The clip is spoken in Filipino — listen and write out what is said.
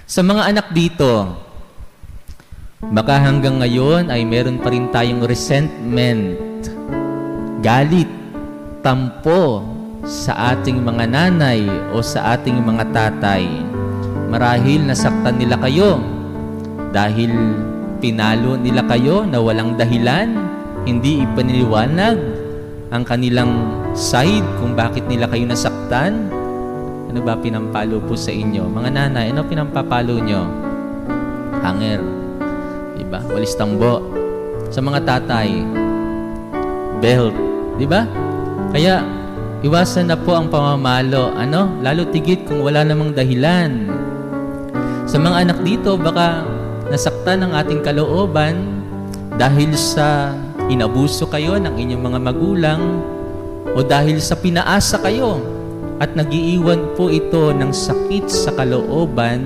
Sa mga anak dito, baka hanggang ngayon ay meron pa rin tayong resentment, galit, tampo sa ating mga nanay o sa ating mga tatay. Marahil nasaktan nila kayo dahil pinalo nila kayo na walang dahilan, hindi ipinaliwanag ang kanilang side kung bakit nila kayo nasaktan. Ano ba pinampalo po sa inyo? Mga nanay, ano pinampapalo nyo? Hanger. Diba? Walis tambo. Sa mga tatay, belt. Diba? Kaya, iwasan na po ang pamamalo. Ano? Lalo tigit kung wala namang dahilan. Sa mga anak dito, baka nasaktan ang ating kalooban dahil sa inabuso kayo ng inyong mga magulang o dahil sa pinaasa kayo at nagiiwan po ito ng sakit sa kalooban